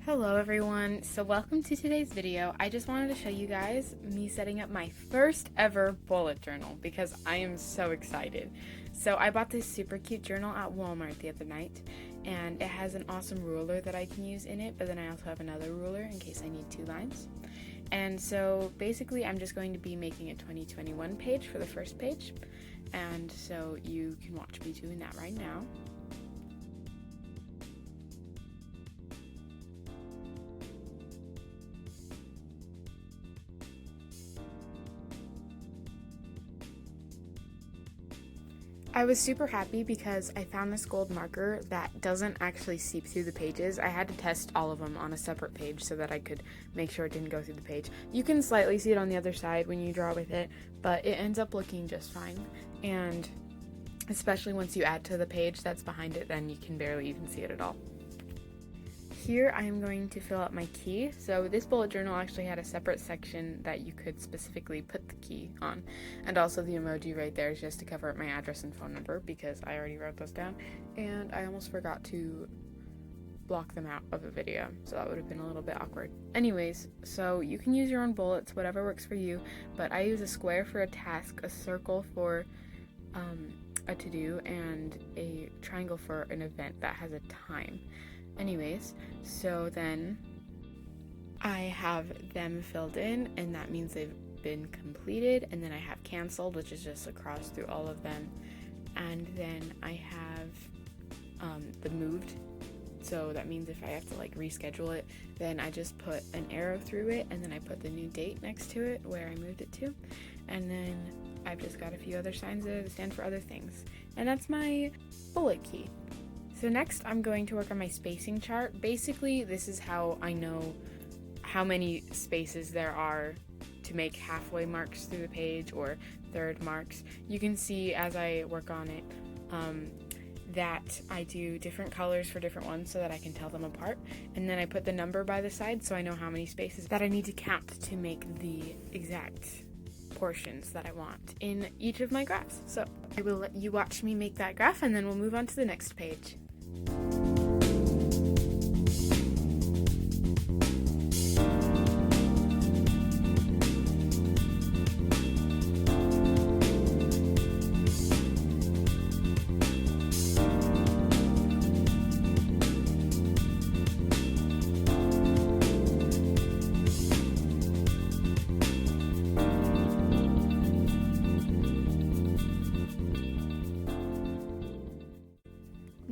Hello everyone, so welcome to today's video. I just wanted to show you guys me setting up my first ever bullet journal because I am so excited. So I bought this super cute journal at Walmart the other night, and it has an awesome ruler that I can use in it, but then I also have another ruler in case I need 2 lines. And so basically I'm just going to be making a 2021 page for the first page, and so you can watch me doing that right now. I was super happy because I found this gold marker that doesn't actually seep through the pages. I had to test all of them on a separate page so that I could make sure it didn't go through the page. You can slightly see it on the other side when you draw with it, but it ends up looking just fine. And especially once you add to the page that's behind it, then you can barely even see it at all. Here I am going to fill out my key. So this bullet journal actually had a separate section that you could specifically put the key on, and also the emoji right there is just to cover up my address and phone number because I already wrote those down and I almost forgot to block them out of the video, so that would have been a little bit awkward. Anyways, so you can use your own bullets, whatever works for you, but I use a square for a task, a circle for a to-do, and a triangle for an event that has a time. Anyways, so then I have them filled in, and that means they've been completed, and then I have canceled, which is just a cross through all of them, and then I have the moved, so that means if I have to like reschedule it, then I just put an arrow through it, and then I put the new date next to it where I moved it to, and then I've just got a few other signs that stand for other things, and that's my bullet key. So next I'm going to work on my spacing chart. Basically, this is how I know how many spaces there are to make halfway marks through the page or third marks. You can see as I work on it that I do different colors for different ones so that I can tell them apart. And then I put the number by the side so I know how many spaces that I need to count to make the exact portions that I want in each of my graphs. So I will let you watch me make that graph, and then we'll move on to the next page.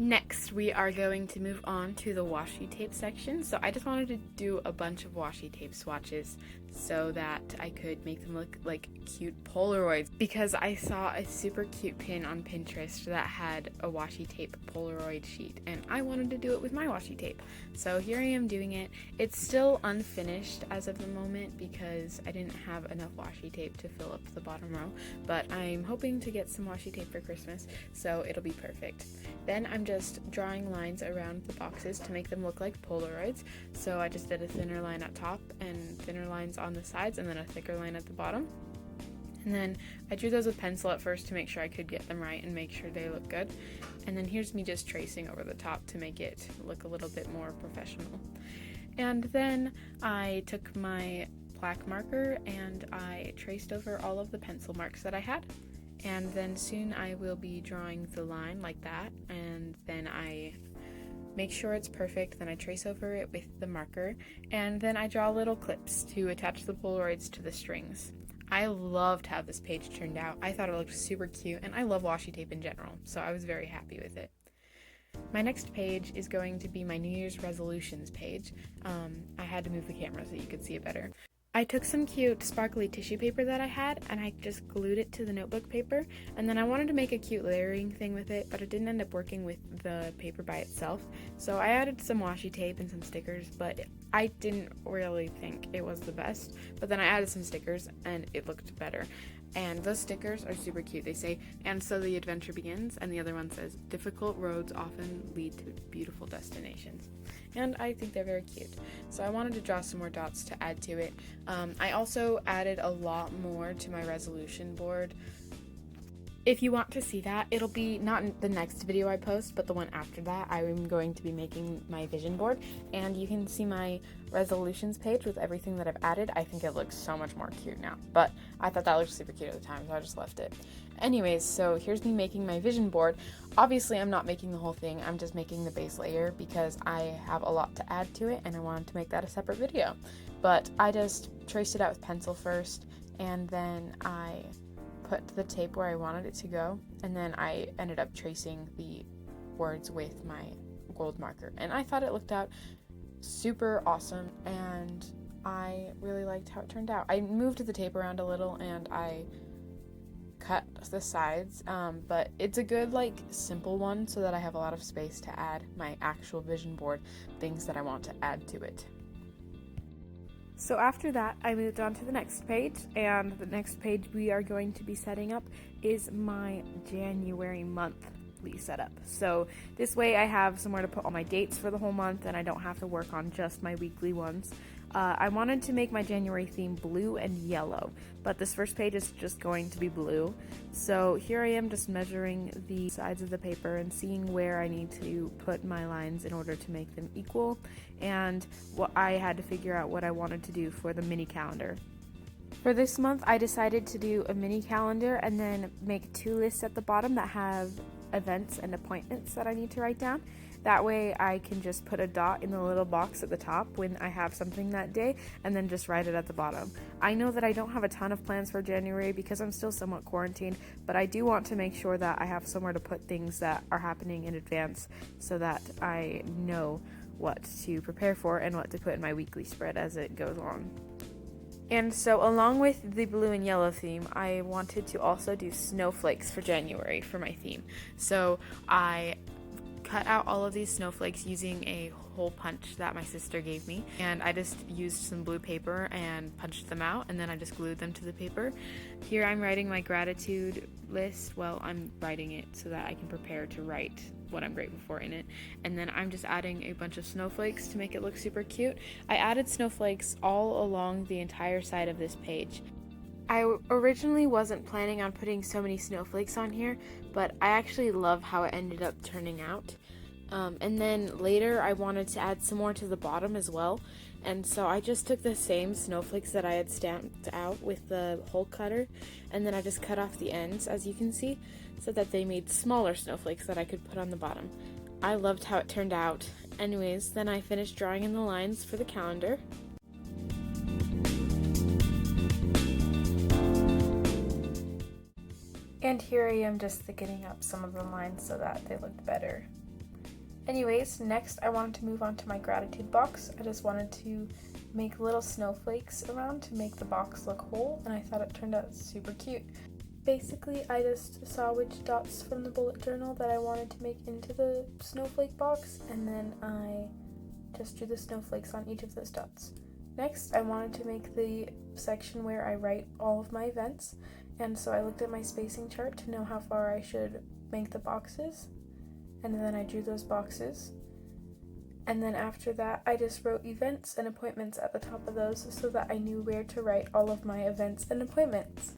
Next, we are going to move on to the washi tape section. So I just wanted to do a bunch of washi tape swatches so that I could make them look like cute Polaroids, because I saw a super cute pin on Pinterest that had a washi tape Polaroid sheet, and I wanted to do it with my washi tape. So here I am doing it. It's still unfinished as of the moment because I didn't have enough washi tape to fill up the bottom row, but I'm hoping to get some washi tape for Christmas, so it'll be perfect. Then I'm just drawing lines around the boxes to make them look like Polaroids. So I just did a thinner line at top and thinner lines on the sides, and then a thicker line at the bottom. And then I drew those with pencil at first to make sure I could get them right and make sure they look good. And then here's me just tracing over the top to make it look a little bit more professional. And then I took my black marker and I traced over all of the pencil marks that I had. And then soon I will be drawing the line like that, and then I make sure it's perfect, then I trace over it with the marker, and then I draw little clips to attach the Polaroids to the strings. I loved how this page turned out. I thought it looked super cute, and I love washi tape in general, so I was very happy with it. My next page is going to be my New Year's resolutions page. I had to move the camera so you could see it better. I took some cute sparkly tissue paper that I had and I just glued it to the notebook paper, and then I wanted to make a cute layering thing with it, but it didn't end up working with the paper by itself, so I added some washi tape and some stickers, but I didn't really think it was the best, but then I added some stickers and it looked better. And those stickers are super cute. They say, "And so the adventure begins," and the other one says, "Difficult roads often lead to beautiful destinations." And I think they're very cute. So I wanted to draw some more dots to add to it. I also added a lot more to my resolution board. If you want to see that, it'll be not in the next video I post, but the one after that. I'm going to be making my vision board, and you can see my resolutions page with everything that I've added. I think it looks so much more cute now, but I thought that looked super cute at the time, so I just left it. Anyways, so here's me making my vision board. Obviously, I'm not making the whole thing. I'm just making the base layer because I have a lot to add to it, and I wanted to make that a separate video. But I just traced it out with pencil first, and then I put the tape where I wanted it to go, and then I ended up tracing the words with my gold marker, and I thought it looked out super awesome, and I really liked how it turned out. I moved the tape around a little and I cut the sides, but it's a good simple one so that I have a lot of space to add my actual vision board, things that I want to add to it. So after that, I moved on to the next page, and the next page we are going to be setting up is my January monthly setup. So this way I have somewhere to put all my dates for the whole month, and I don't have to work on just my weekly ones. I wanted to make my January theme blue and yellow, but this first page is just going to be blue. So here I am just measuring the sides of the paper and seeing where I need to put my lines in order to make them equal, and what I had to figure out what I wanted to do for the mini calendar. For this month, I decided to do a mini calendar and then make 2 lists at the bottom that have events and appointments that I need to write down. That way I can just put a dot in the little box at the top when I have something that day, and then just write it at the bottom. I know that I don't have a ton of plans for January because I'm still somewhat quarantined, but I do want to make sure that I have somewhere to put things that are happening in advance so that I know what to prepare for and what to put in my weekly spread as it goes on. And so along with the blue and yellow theme, I wanted to also do snowflakes for January for my theme. So I cut out all of these snowflakes using a hole punch that my sister gave me, and I just used some blue paper and punched them out, and then I just glued them to the paper. Here I'm writing my gratitude list. Well, I'm writing it so that I can prepare to write what I'm grateful for in it, and then I'm just adding a bunch of snowflakes to make it look super cute. I added snowflakes all along the entire side of this page. I originally wasn't planning on putting so many snowflakes on here, but I actually love how it ended up turning out. And then later I wanted to add some more to the bottom as well, and so I just took the same snowflakes that I had stamped out with the hole cutter, and then I just cut off the ends, as you can see, so that they made smaller snowflakes that I could put on the bottom. I loved how it turned out. Anyways, then I finished drawing in the lines for the calendar. And here I am just thickening up some of the lines so that they looked better. Anyways, next I wanted to move on to my gratitude box. I just wanted to make little snowflakes around to make the box look whole, and I thought it turned out super cute. Basically, I just saw which dots from the bullet journal that I wanted to make into the snowflake box, and then I just drew the snowflakes on each of those dots. Next, I wanted to make the section where I write all of my events, and so I looked at my spacing chart to know how far I should make the boxes, and then I drew those boxes. And then after that, I just wrote events and appointments at the top of those so that I knew where to write all of my events and appointments.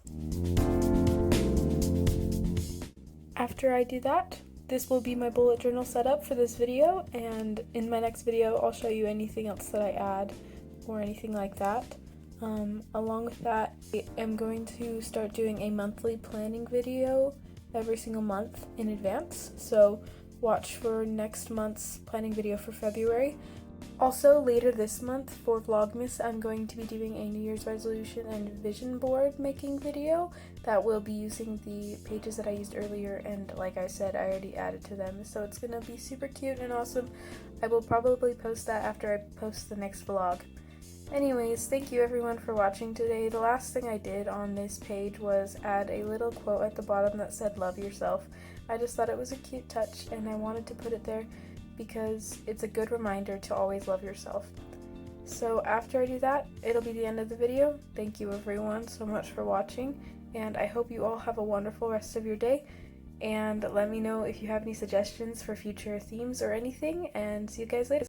After I do that, this will be my bullet journal setup for this video, and in my next video I'll show you anything else that I add or anything like that. Along with that, I am going to start doing a monthly planning video every single month in advance, so watch for next month's planning video for February. Also, later this month for Vlogmas, I'm going to be doing a New Year's resolution and vision board making video that will be using the pages that I used earlier, and like I said, I already added to them, so it's gonna be super cute and awesome. I will probably post that after I post the next vlog. Anyways, thank you everyone for watching today. The last thing I did on this page was add a little quote at the bottom that said love yourself. I just thought it was a cute touch and I wanted to put it there because it's a good reminder to always love yourself. So after I do that, it'll be the end of the video. Thank you everyone so much for watching, and I hope you all have a wonderful rest of your day, and let me know if you have any suggestions for future themes or anything, and see you guys later.